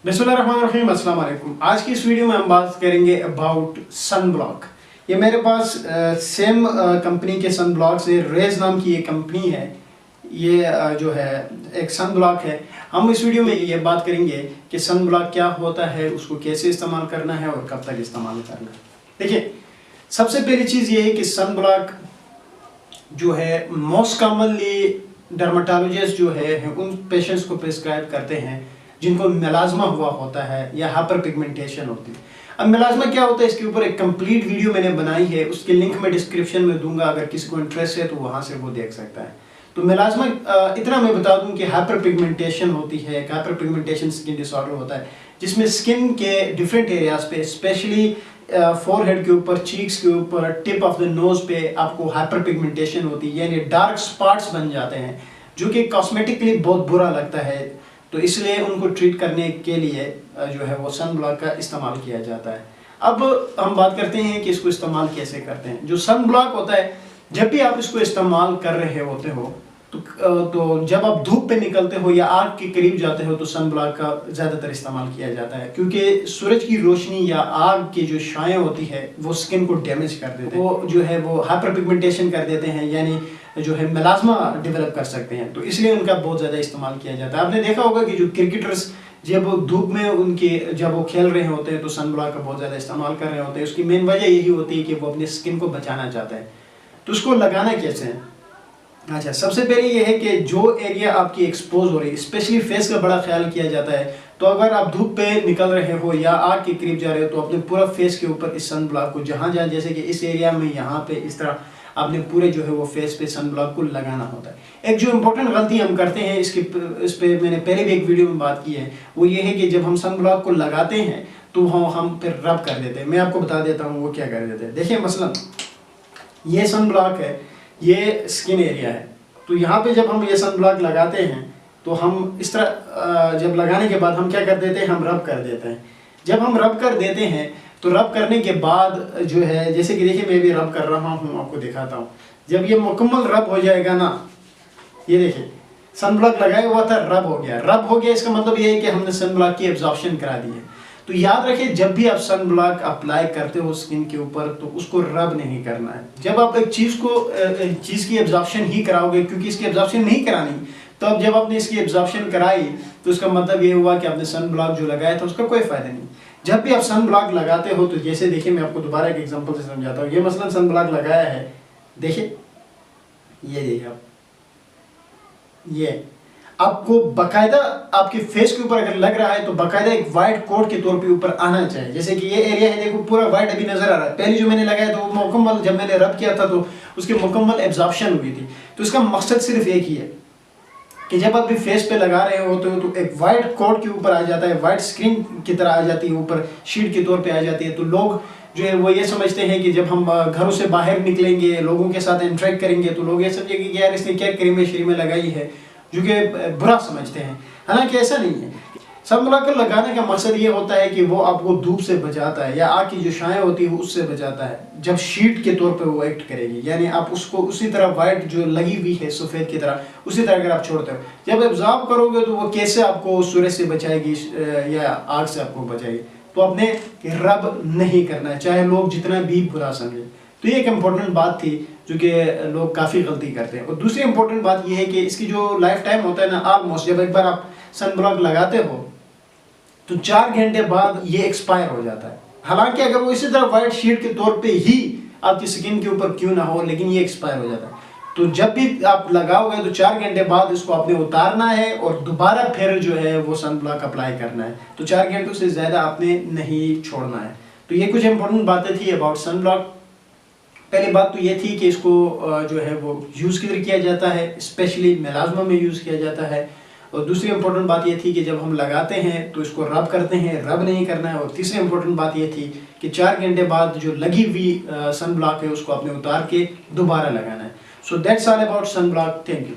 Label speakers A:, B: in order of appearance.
A: बिस्मिल्लाहिर्रहमानिर्रहीम, अस्सलाम वालेकुम। आज की इस वीडियो में हम बात करेंगे अबाउट सन ब्लॉक। ये मेरे पास सेम कंपनी के सन ब्लॉक से रेज नाम की ये कंपनी है। ये जो है एक सन ब्लॉक है। हम इस वीडियो में ये बात करेंगे कि सन ब्लॉक क्या होता है, उसको कैसे इस्तेमाल करना है और कब तक इस्तेमाल करना है। देखिए, सबसे पहली चीज़ ये है कि सन ब्लॉक जो है मोस्ट कॉमनली डर्माटोलॉजिस्ट जो है उन पेशेंट्स को प्रिस्क्राइब करते हैं जिनको मेलाज्मा हुआ होता है या हाइपर पिगमेंटेशन होती है। अब मेलाज्मा क्या होता है, इसके ऊपर एक कंप्लीट वीडियो मैंने बनाई है, उसकी लिंक मैं डिस्क्रिप्शन में दूंगा, अगर किसी को इंटरेस्ट है तो वहां से वो देख सकता है। तो मेलाज्मा इतना मैं बता दूं कि हाइपर पिगमेंटेशन होती है। एक हाइपर पिगमेंटेशन स्किन डिसऑर्डर होता है जिसमें स्किन के डिफरेंट एरियाज पे, स्पेशली फोरहेड के ऊपर, चीक्स के ऊपर, टिप ऑफ द नोज पे आपको हाइपर पिगमेंटेशन होती है, यानी डार्क स्पॉट्स बन जाते हैं जो कि कॉस्मेटिकली बहुत बुरा लगता है। तो इसलिए उनको ट्रीट करने के लिए जो है वो सन ब्लॉक का इस्तेमाल किया जाता है। अब हम बात करते हैं कि इसको इस्तेमाल कैसे करते हैं। जो सन ब्लॉक होता है, जब भी आप इसको इस्तेमाल कर रहे होते हो तो जब आप धूप पे निकलते हो या आग के करीब जाते हो तो सन ब्लॉक का ज़्यादातर इस्तेमाल किया जाता है, क्योंकि सूरज की रोशनी या आग की जो छाया होती है वो स्किन को डैमेज कर देते हैं, वो जो है वो हाइपर पिगमेंटेशन कर देते हैं, यानी जो है मेलाज्मा डेवलप कर सकते हैं। तो इसलिए उनका बहुत ज़्यादा इस्तेमाल किया जाता है। आपने देखा होगा कि जो क्रिकेटर्स जब धूप में जब वो खेल रहे होते हैं तो सन ब्लॉक का बहुत ज़्यादा इस्तेमाल कर रहे होते हैं। उसकी मेन वजह यही होती है कि वो अपनी स्किन को बचाना चाहते हैं। तो उसको लगाना कैसे है? अच्छा, सबसे पहले ये है कि जो एरिया आपकी एक्सपोज हो रही है, स्पेशली फेस का बड़ा ख्याल किया जाता है। तो अगर आप धूप पे निकल रहे हो या आग के करीब जा रहे हो तो अपने पूरा फेस के ऊपर इस सन ब्लॉक को जहाँ जैसे कि इस एरिया में, यहाँ पे, इस तरह आपने पूरे जो है वो फेस पे सन ब्लॉक को लगाना होता है। एक जो इम्पोर्टेंट गलती हम करते हैं, इस पे मैंने पहले भी एक वीडियो में बात की है, वो ये है कि जब हम सन ब्लॉक को लगाते हैं तो हम फिर रब कर देते हैं। मैं आपको बता देता हूँ वो क्या कर देते हैं। देखिए, मसलन ये सन ब्लॉक है, ये स्किन एरिया है। तो यहाँ पे जब हम ये सन ब्लॉक लगाते हैं तो हम इस तरह जब लगाने के बाद हम क्या कर देते हैं, हम रब कर देते हैं। जब हम रब कर देते हैं तो रब करने के बाद जो है, जैसे कि देखिए मैं भी रब कर रहा हूँ, आपको दिखाता हूँ। जब ये मुकम्मल रब हो जाएगा ना, ये देखिए सन ब्लॉक लगाया हुआ था, रब हो गया। रब हो गया इसका मतलब ये है कि हमने सन ब्लॉक की एब्जॉर्प्शन करा दी है। तो याद रखिए, जब भी आप सन ब्लॉक अप्लाई करते हो स्किन के ऊपर तो उसको रब नहीं करना है। जब आप एक चीज़ की एब्जॉर्प्शन ही कराओगे, क्योंकि इसकी एब्जॉर्प्शन नहीं करानी, तो अब जब आपने इसकी एब्जॉर्प्शन कराई तो उसका मतलब ये हुआ कि आपने सन ब्लॉक जो लगाया था उसका कोई फ़ायदा नहीं। जब भी आप सन ब्लॉक लगाते हो तो जैसे देखिए, मैं आपको दोबारा एक एग्जांपल से समझाता हूँ। ये मसलन सन ब्लॉक लगाया है, देखिए ये देखिए आप, ये आपको बकायदा आपके फेस के ऊपर अगर लग रहा है तो बकायदा एक वाइट कोट के तौर पे ऊपर आना चाहिए। जैसे कि ये एरिया है, देखो पूरा वाइट अभी नजर आ रहा है। पहले जो मैंने लगाया तो वो मुकम्मल, जब मैंने रब किया था तो उसकी मुकम्मल एब्जॉर्प्शन हुई थी। तो इसका मकसद सिर्फ एक ही है कि जब आप भी फेस पे लगा रहे होते हो तो एक वाइट कोट के ऊपर आ जाता है, वाइट स्क्रीन की तरह आ जाती है, ऊपर शीट के तौर पे आ जाती है। तो लोग जो है वो ये समझते हैं कि जब हम घरों से बाहर निकलेंगे, लोगों के साथ इंटरेक्ट करेंगे तो लोग ये समझेंगे कि यार इसने क्या क्रीमें श्रीमें लगाई है, जो कि बुरा समझते हैं। हालांकि ऐसा नहीं है। सन ब्लॉक को लगाने का मकसद ये होता है कि वो आपको धूप से बचाता है या आग की जो छाया होती है वो उससे बचाता है। जब शीट के तौर पे वो एक्ट करेगी, यानी आप उसको उसी तरह वाइट जो लगी हुई है सफ़ेद की तरह, उसी तरह अगर आप छोड़ते हो, जब एब्जॉर्ब करोगे तो वो कैसे आपको सूरज से बचाएगी या आग से आपको बचाएगी। तो आपने रब नहीं करना है, चाहे लोग जितना भी बुरा समझे। तो ये एक इम्पोर्टेंट बात थी जो कि लोग काफ़ी गलती करते हैं। और दूसरी इम्पोर्टेंट बात ये है कि इसकी जो लाइफ टाइम होता है ना, ऑलमोस्ट जब एक बार आप सन ब्लॉक लगाते हो तो 4 घंटे बाद ये एक्सपायर हो जाता है। हालांकि अगर वो इसी तरह वाइट शीट के तौर पे ही आपकी स्किन के ऊपर क्यों ना हो, लेकिन ये एक्सपायर हो जाता है। तो जब भी आप लगाओगे तो 4 घंटे बाद इसको आपने उतारना है और दोबारा फिर जो है वो सन ब्लॉक अप्लाई करना है। तो 4 घंटों से ज़्यादा आपने नहीं छोड़ना है। तो ये कुछ इंपॉर्टेंट बातें थी अबाउट सन ब्लॉक। पहली बात तो ये थी कि इसको जो है वो यूज़ किधर किया जाता है, स्पेशली मेलाज्मा में यूज़ किया जाता है। और दूसरी इंपॉर्टेंट बात ये थी कि जब हम लगाते हैं तो इसको रब करते हैं, रब नहीं करना है। और तीसरी इंपॉर्टेंट बात ये थी कि 4 घंटे बाद जो लगी हुई सन ब्लॉक है उसको आपने उतार के दोबारा लगाना है। So that's all about sunblock. Thank you.